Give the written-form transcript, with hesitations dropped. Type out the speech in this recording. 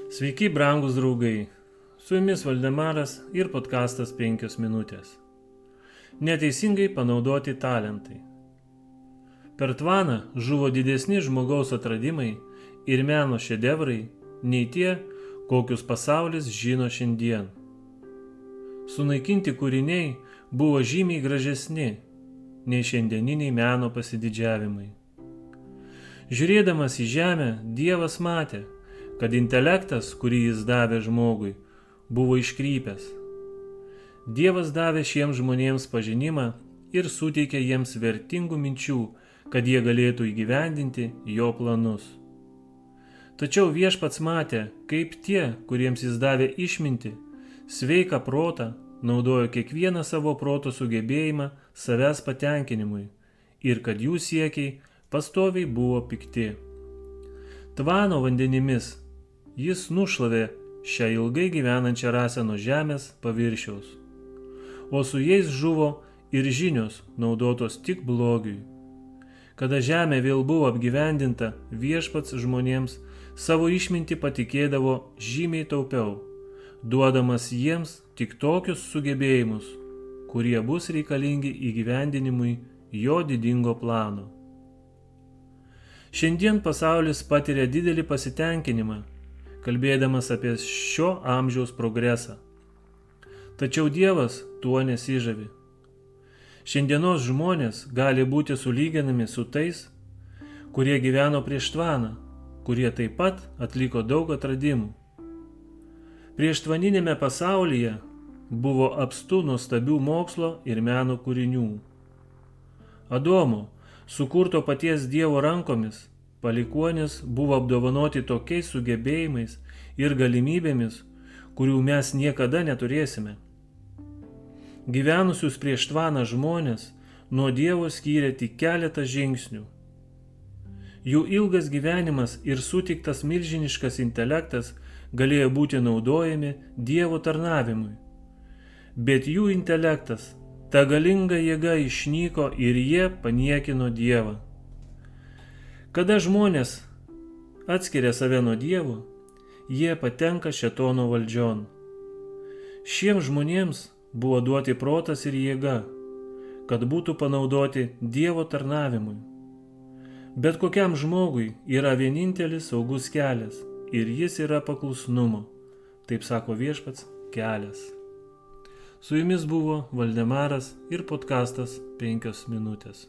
Sveiki, brangūs draugai. Su jumis Valdemaras ir podkastas 5 minutės. Neteisingai panaudoti talentai. Per tvaną žuvo didesni žmogaus atradimai ir meno šedevrai nei tie, kokius pasaulis žino šiandien. Sunaikinti kūriniai buvo žymiai gražesni nei šiandieniniai meno pasididžiavimai. Žiūrėdamas į žemę, Dievas matė, kad intelektas, kurį jis davė žmogui, buvo iškrypęs. Dievas davė šiems žmonėms pažinimą ir suteikė jiems vertingų minčių, kad jie galėtų įgyvendinti jo planus. Tačiau Viešpats matė, kaip tie, kuriems jis davė išmintį, sveiką protą, naudojo kiekvieną savo proto sugebėjimą savęs patenkinimui ir kad jų siekiai pastoviai buvo pikti. Tvano vandenimis jis nušlavė šią ilgai gyvenančią rasę nuo žemės paviršiaus, o su jais žuvo ir žinios naudotos tik blogiui. Kada žemė vėl buvo apgyvendinta, Viešpats žmonėms savo išmintį patikėdavo žymiai taupiau, duodamas jiems tik tokius sugebėjimus, kurie bus reikalingi įgyvendinimui jo didingo plano. Šiandien pasaulis patiria didelį pasitenkinimą, kalbėdamas apie šio amžiaus progresą. Tačiau Dievas tuo nesižavi. Šiandienos žmonės gali būti sulyginami su tais, kurie gyveno prieš tvaną, kurie taip pat atliko daug atradimų. Prieštvaninėme pasaulyje buvo apstu nuostabių mokslo ir meno kūrinių. Adomo, sukurto paties Dievo rankomis, palikuonys buvo apdovanoti tokiais sugebėjimais ir galimybėmis, kurių mes niekada neturėsime. Gyvenusius prieš tvaną žmonės nuo Dievo skyrė tik keletą žingsnių. Jų ilgas gyvenimas ir suteiktas milžiniškas intelektas galėjo būti naudojami Dievo tarnavimui, bet jų intelektas, ta galinga jėga išnyko ir jie paniekino Dievą. Kada žmonės atskiria save nuo Dievo, jie patenka šėtono valdžion. Šiems žmonėms buvo duoti protas ir jėga, kad būtų panaudoti Dievo tarnavimui. Bet kokiam žmogui yra vienintelis saugus kelias ir jis yra paklusnumo, taip sako Viešpats, kelias. Su jumis buvo Valdemaras ir podkastas 5 minutės.